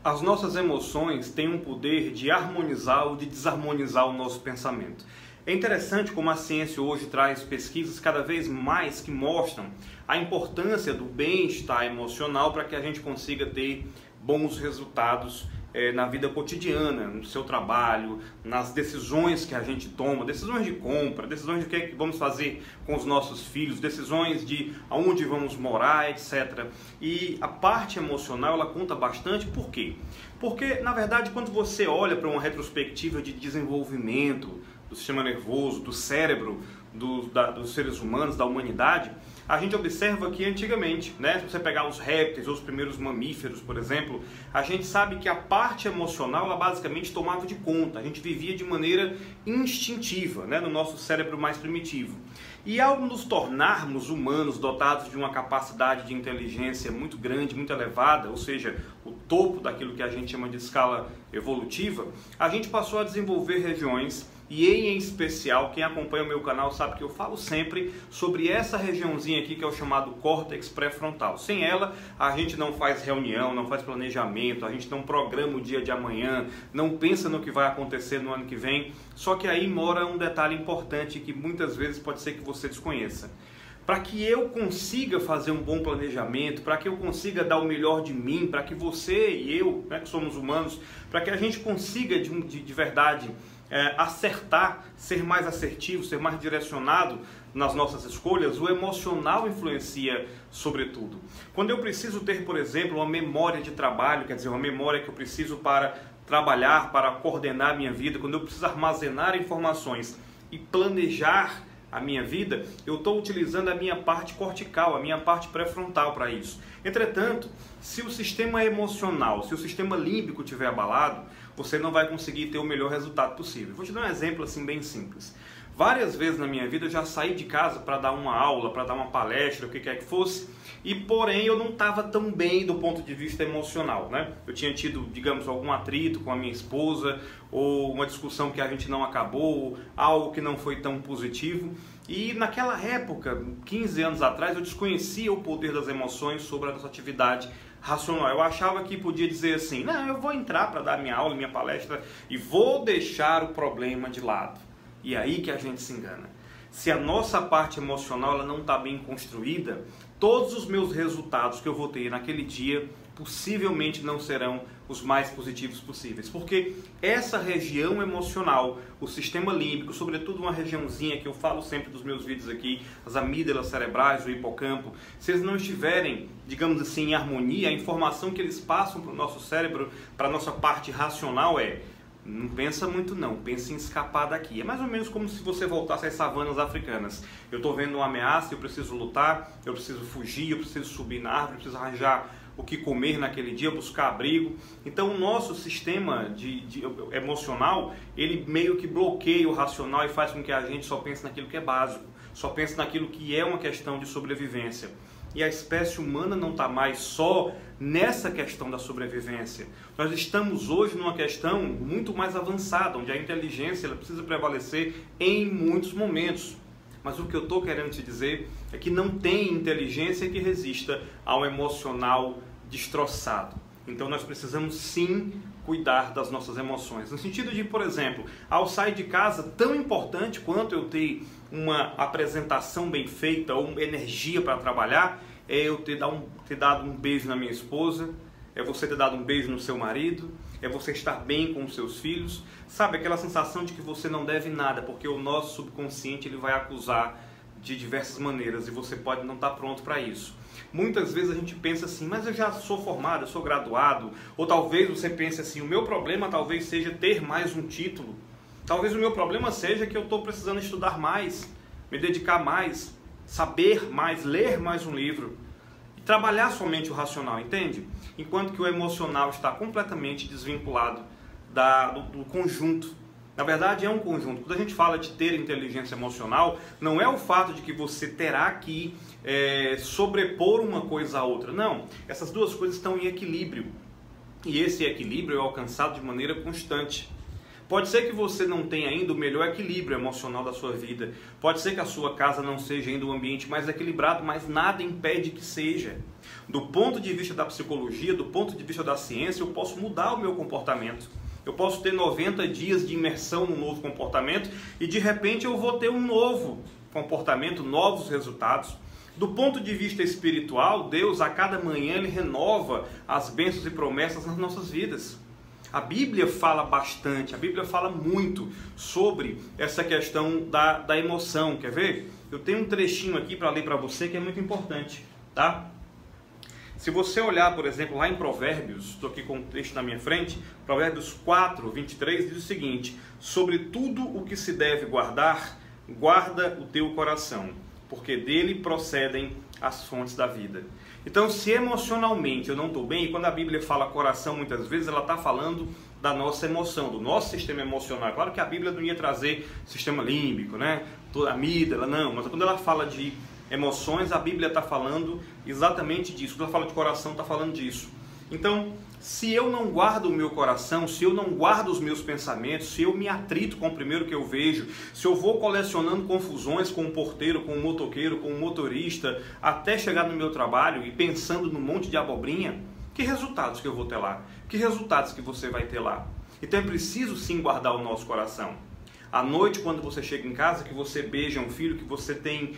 As nossas emoções têm um poder de harmonizar ou de desarmonizar o nosso pensamento. É interessante como a ciência hoje traz pesquisas cada vez mais que mostram a importância do bem-estar emocional para que a gente consiga ter bons resultados na vida cotidiana, no seu trabalho, nas decisões que a gente toma, decisões de compra, decisões de o que é que vamos fazer com os nossos filhos, decisões de aonde vamos morar, etc. E a parte emocional, ela conta bastante. Por quê? Porque, na verdade, quando você olha para uma retrospectiva de desenvolvimento do sistema nervoso, do cérebro, dos seres humanos, da humanidade, a gente observa que antigamente, se você pegar os répteis ou os primeiros mamíferos, por exemplo, a gente sabe que a parte emocional ela basicamente tomava de conta. A gente vivia de maneira instintiva, no nosso cérebro mais primitivo. E ao nos tornarmos humanos dotados de uma capacidade de inteligência muito grande, muito elevada, ou seja, o topo daquilo que a gente chama de escala evolutiva, a gente passou a desenvolver regiões. E em especial, quem acompanha o meu canal sabe que eu falo sempre sobre essa regiãozinha aqui que é o chamado córtex pré-frontal. Sem ela, a gente não faz reunião, não faz planejamento, a gente não programa o dia de amanhã, não pensa no que vai acontecer no ano que vem. Só que aí mora um detalhe importante que muitas vezes pode ser que você desconheça. Para que eu consiga fazer um bom planejamento, para que eu consiga dar o melhor de mim, para que você e eu, que somos humanos, para que a gente consiga de verdade acertar, ser mais assertivo, ser mais direcionado nas nossas escolhas, o emocional influencia sobretudo. Quando eu preciso ter, por exemplo, uma memória de trabalho, quer dizer, uma memória que eu preciso para trabalhar, para coordenar a minha vida, quando eu preciso armazenar informações e planejar a minha vida, eu estou utilizando a minha parte cortical, a minha parte pré-frontal para isso. Entretanto, se o sistema emocional, se o sistema límbico estiver abalado, você não vai conseguir ter o melhor resultado possível. Vou te dar um exemplo assim bem simples. Várias vezes na minha vida eu já saí de casa para dar uma aula, para dar uma palestra, o que quer que fosse, e porém eu não estava tão bem do ponto de vista emocional, Eu tinha tido, digamos, algum atrito com a minha esposa, ou uma discussão que a gente não acabou, algo que não foi tão positivo. E naquela época, 15 anos atrás, eu desconhecia o poder das emoções sobre a nossa atividade racional. Eu achava que podia dizer assim, não, eu vou entrar para dar minha aula, minha palestra e vou deixar o problema de lado. E é aí que a gente se engana. Se a nossa parte emocional ela não está bem construída, todos os meus resultados que eu vou ter naquele dia possivelmente não serão os mais positivos possíveis. Porque essa região emocional, o sistema límbico, sobretudo uma regiãozinha que eu falo sempre dos meus vídeos aqui, as amígdalas cerebrais, o hipocampo, se eles não estiverem, digamos assim, em harmonia, a informação que eles passam para o nosso cérebro, para a nossa parte racional não pensa muito não, pensa em escapar daqui. É mais ou menos como se você voltasse às savanas africanas. Eu estou vendo uma ameaça, eu preciso lutar, eu preciso fugir, eu preciso subir na árvore, eu preciso arranjar o que comer naquele dia, buscar abrigo. Então o nosso sistema emocional, ele meio que bloqueia o racional e faz com que a gente só pense naquilo que é básico, só pense naquilo que é uma questão de sobrevivência. E a espécie humana não está mais só nessa questão da sobrevivência. Nós estamos hoje numa questão muito mais avançada, onde a inteligência ela precisa prevalecer em muitos momentos. Mas o que eu estou querendo te dizer é que não tem inteligência que resista ao emocional destroçado. Então nós precisamos sim cuidar das nossas emoções. No sentido de, por exemplo, ao sair de casa, tão importante quanto eu ter uma apresentação bem feita ou energia para trabalhar, é eu ter dado um beijo na minha esposa, é você ter dado um beijo no seu marido, é você estar bem com os seus filhos. Sabe, aquela sensação de que você não deve nada, porque o nosso subconsciente ele vai acusar de diversas maneiras e você pode não estar pronto para isso. Muitas vezes a gente pensa assim, mas eu já sou formado, eu sou graduado, ou talvez você pense assim, o meu problema talvez seja ter mais um título, talvez o meu problema seja que eu estou precisando estudar mais, me dedicar mais, saber mais, ler mais um livro, e trabalhar somente o racional, entende? Enquanto que o emocional está completamente desvinculado do conjunto. Na verdade é um conjunto. Quando a gente fala de ter inteligência emocional, não é o fato de que você terá que sobrepor uma coisa à outra. Não, essas duas coisas estão em equilíbrio. E esse equilíbrio é alcançado de maneira constante. Pode ser que você não tenha ainda o melhor equilíbrio emocional da sua vida. Pode ser que a sua casa não seja ainda um ambiente mais equilibrado, mas nada impede que seja. Do ponto de vista da psicologia, do ponto de vista da ciência, eu posso mudar o meu comportamento. Eu posso ter 90 dias de imersão num novo comportamento e de repente eu vou ter um novo comportamento, novos resultados. Do ponto de vista espiritual, Deus a cada manhã Ele renova as bênçãos e promessas nas nossas vidas. A Bíblia fala bastante, a Bíblia fala muito sobre essa questão da emoção. Quer ver? Eu tenho um trechinho aqui para ler para você que é muito importante, tá? Se você olhar, por exemplo, lá em Provérbios, estou aqui com o texto na minha frente, Provérbios 4, 23, diz o seguinte: sobre tudo o que se deve guardar, guarda o teu coração, porque dele procedem as fontes da vida. Então, se emocionalmente eu não estou bem, e quando a Bíblia fala coração, muitas vezes ela está falando da nossa emoção, do nosso sistema emocional. Claro que a Bíblia não ia trazer sistema límbico, né? Toda amígdala, não. Mas quando ela fala de emoções, a Bíblia está falando exatamente disso. Quando ela fala de coração, está falando disso. Então, se eu não guardo o meu coração, se eu não guardo os meus pensamentos, se eu me atrito com o primeiro que eu vejo, se eu vou colecionando confusões com o porteiro, com o motoqueiro, com o motorista, até chegar no meu trabalho e pensando num monte de abobrinha, que resultados que eu vou ter lá? Que resultados que você vai ter lá? Então é preciso sim guardar o nosso coração. À noite, quando você chega em casa, que você beija um filho, que você tem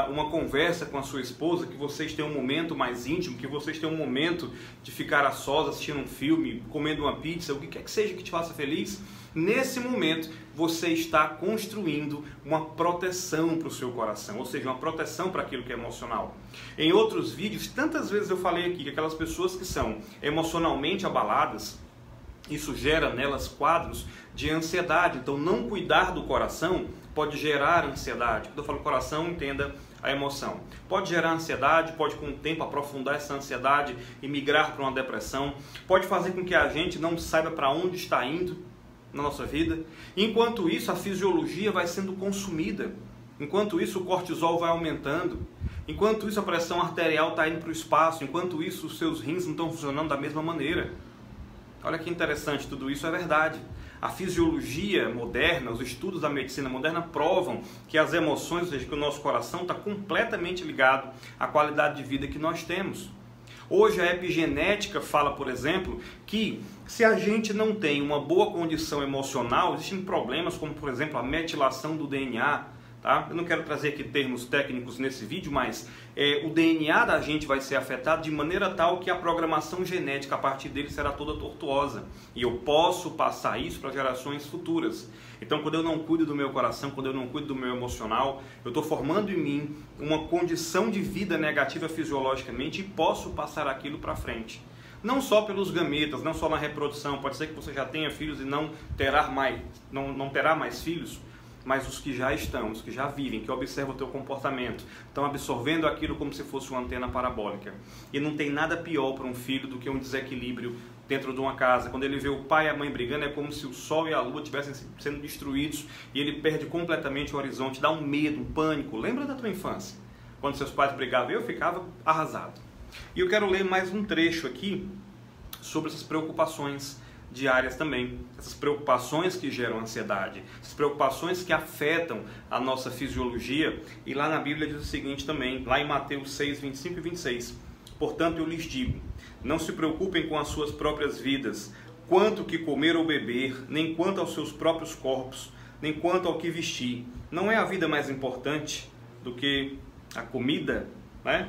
uma conversa com a sua esposa, que vocês têm um momento mais íntimo, que vocês têm um momento de ficar a sós, assistindo um filme, comendo uma pizza, o que quer que seja que te faça feliz, nesse momento você está construindo uma proteção para o seu coração, ou seja, uma proteção para aquilo que é emocional. Em outros vídeos, tantas vezes eu falei aqui que aquelas pessoas que são emocionalmente abaladas, isso gera nelas quadros de ansiedade. Então, não cuidar do coração pode gerar ansiedade. Quando eu falo coração, entenda a emoção. Pode gerar ansiedade, pode com o tempo aprofundar essa ansiedade e migrar para uma depressão. Pode fazer com que a gente não saiba para onde está indo na nossa vida. Enquanto isso, a fisiologia vai sendo consumida. Enquanto isso, o cortisol vai aumentando. Enquanto isso, a pressão arterial está indo para o espaço. Enquanto isso, os seus rins não estão funcionando da mesma maneira. Olha que interessante, tudo isso é verdade. A fisiologia moderna, os estudos da medicina moderna provam que as emoções, ou seja, que o nosso coração está completamente ligado à qualidade de vida que nós temos. Hoje a epigenética fala, por exemplo, que se a gente não tem uma boa condição emocional, existem problemas como, por exemplo, a metilação do DNA. Tá? Eu não quero trazer aqui termos técnicos nesse vídeo, mas o DNA da gente vai ser afetado de maneira tal que a programação genética a partir dele será toda tortuosa. E eu posso passar isso para gerações futuras. Então, quando eu não cuido do meu coração, quando eu não cuido do meu emocional, eu estou formando em mim uma condição de vida negativa fisiologicamente e posso passar aquilo para frente. Não só pelos gametas, não só na reprodução. Pode ser que você já tenha filhos e não terá mais filhos. Mas os que já estão, os que já vivem, que observam o teu comportamento, estão absorvendo aquilo como se fosse uma antena parabólica. E não tem nada pior para um filho do que um desequilíbrio dentro de uma casa. Quando ele vê o pai e a mãe brigando, é como se o sol e a lua estivessem sendo destruídos e ele perde completamente o horizonte, dá um medo, um pânico. Lembra da tua infância? Quando seus pais brigavam, eu ficava arrasado. E eu quero ler mais um trecho aqui sobre essas preocupações diárias também, essas preocupações que geram ansiedade, essas preocupações que afetam a nossa fisiologia. E lá na Bíblia diz o seguinte também, lá em Mateus 6, 25 e 26, portanto eu lhes digo, não se preocupem com as suas próprias vidas, quanto que comer ou beber, nem quanto aos seus próprios corpos, nem quanto ao que vestir. Não é a vida mais importante do que a comida, né?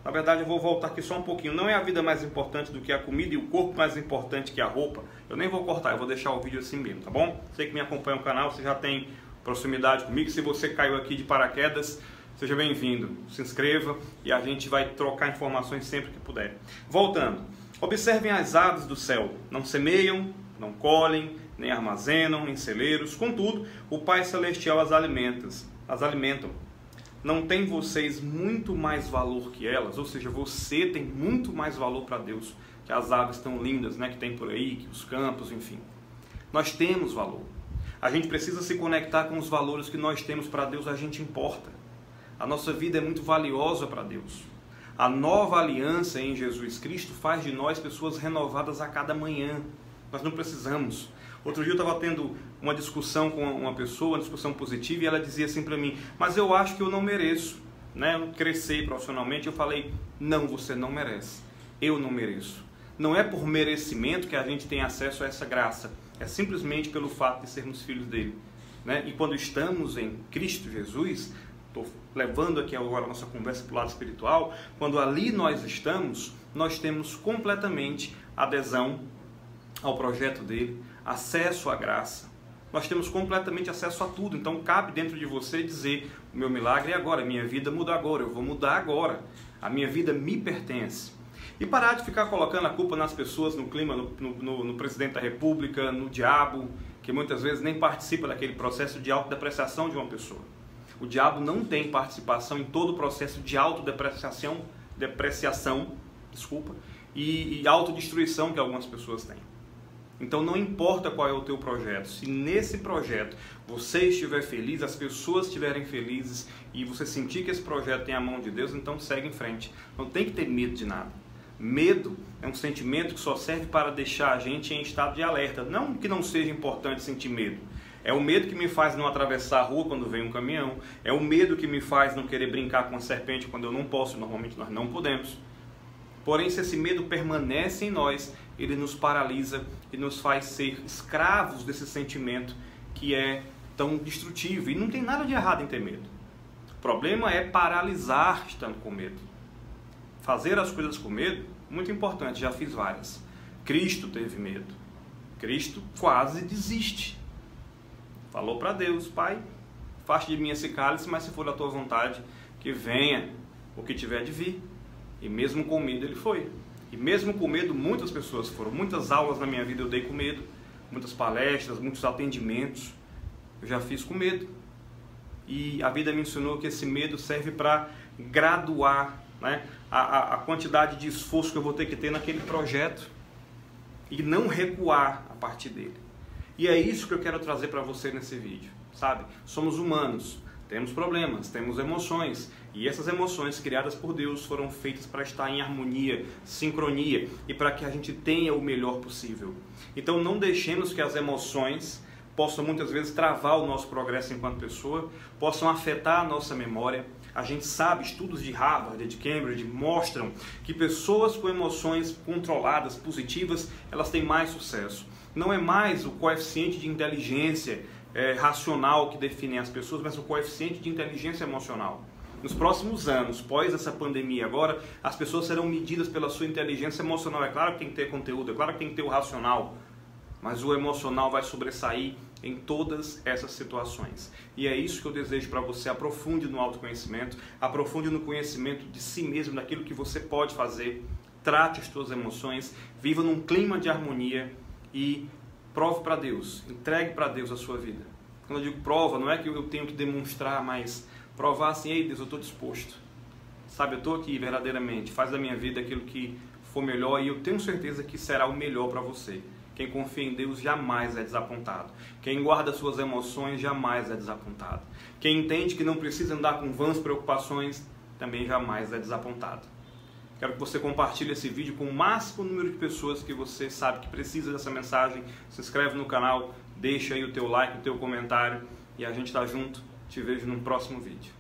Na verdade, eu vou voltar aqui só um pouquinho. Não é a vida mais importante do que a comida e o corpo mais importante que a roupa. Eu nem vou cortar, eu vou deixar o vídeo assim mesmo, tá bom? Você que me acompanha no canal, você já tem proximidade comigo. Se você caiu aqui de paraquedas, seja bem-vindo. Se inscreva e a gente vai trocar informações sempre que puder. Voltando. Observem as aves do céu. Não semeiam, não colhem, nem armazenam em celeiros. Contudo, o Pai Celestial as alimentam. Não tem vocês muito mais valor que elas? Ou seja, você tem muito mais valor para Deus que as aves tão lindas, né, que tem por aí, que os campos, enfim. Nós temos valor. A gente precisa se conectar com os valores que nós temos para Deus, a gente importa. A nossa vida é muito valiosa para Deus. A nova aliança em Jesus Cristo faz de nós pessoas renovadas a cada manhã. Nós não precisamos. Outro dia eu estava tendo uma discussão com uma pessoa, uma discussão positiva, e ela dizia assim para mim, mas eu acho que eu não mereço, né? Eu cresci profissionalmente. Eu falei, não, você não merece. Eu não mereço. Não é por merecimento que a gente tem acesso a essa graça. É simplesmente pelo fato de sermos filhos dele, né? E quando estamos em Cristo Jesus, estou levando aqui agora a nossa conversa para o lado espiritual, quando ali nós estamos, nós temos completamente adesão ao projeto dele, acesso à graça. Nós temos completamente acesso a tudo. Então cabe dentro de você dizer, o meu milagre é agora, a minha vida muda agora, eu vou mudar agora, a minha vida me pertence. E parar de ficar colocando a culpa nas pessoas, no clima, no presidente da república, no diabo, que muitas vezes nem participa daquele processo de autodepreciação de uma pessoa. O diabo não tem participação em todo o processo de autodepreciação, e autodestruição que algumas pessoas têm. Então não importa qual é o teu projeto, se nesse projeto você estiver feliz, as pessoas estiverem felizes e você sentir que esse projeto tem a mão de Deus, então segue em frente. Não tem que ter medo de nada. Medo é um sentimento que só serve para deixar a gente em estado de alerta. Não que não seja importante sentir medo. É o medo que me faz não atravessar a rua quando vem um caminhão. É o medo que me faz não querer brincar com a serpente quando eu não posso. Normalmente nós não podemos. Porém, se esse medo permanece em nós, ele nos paralisa e nos faz ser escravos desse sentimento que é tão destrutivo. E não tem nada de errado em ter medo. O problema é paralisar estando com medo. Fazer as coisas com medo, muito importante, já fiz várias. Cristo teve medo. Cristo quase desiste. Falou para Deus, Pai, afaste de mim esse cálice, mas se for da tua vontade, que venha o que tiver de vir. E mesmo com medo ele foi. E mesmo com medo muitas pessoas foram. Muitas aulas na minha vida eu dei com medo. Muitas palestras, muitos atendimentos eu já fiz com medo. E a vida me ensinou que esse medo serve para graduar, né, a quantidade de esforço que eu vou ter que ter naquele projeto e não recuar a partir dele. E é isso que eu quero trazer para você nesse vídeo, sabe? Somos humanos, temos problemas, temos emoções, e essas emoções criadas por Deus foram feitas para estar em harmonia, sincronia e para que a gente tenha o melhor possível. Então não deixemos que as emoções possam muitas vezes travar o nosso progresso enquanto pessoa, possam afetar a nossa memória. A gente sabe, estudos de Harvard, de Cambridge, mostram que pessoas com emoções controladas, positivas, elas têm mais sucesso. Não é mais o coeficiente de inteligência racional que define as pessoas, mas o coeficiente de inteligência emocional. Nos próximos anos, pós essa pandemia agora, as pessoas serão medidas pela sua inteligência emocional. É claro que tem que ter conteúdo, é claro que tem que ter o racional, mas o emocional vai sobressair em todas essas situações. E é isso que eu desejo para você. Aprofunde no autoconhecimento, aprofunde no conhecimento de si mesmo, daquilo que você pode fazer, trate as suas emoções, viva num clima de harmonia e prove para Deus, entregue para Deus a sua vida. Quando eu digo prova, não é que eu tenho que demonstrar, mas provar assim, ei Deus, eu estou disposto. Sabe, eu estou aqui verdadeiramente, faz da minha vida aquilo que for melhor e eu tenho certeza que será o melhor para você. Quem confia em Deus jamais é desapontado. Quem guarda suas emoções jamais é desapontado. Quem entende que não precisa andar com vãs preocupações também jamais é desapontado. Quero que você compartilhe esse vídeo com o máximo número de pessoas que você sabe que precisa dessa mensagem. Se inscreve no canal, deixa aí o teu like, o teu comentário e a gente está junto. Te vejo no próximo vídeo.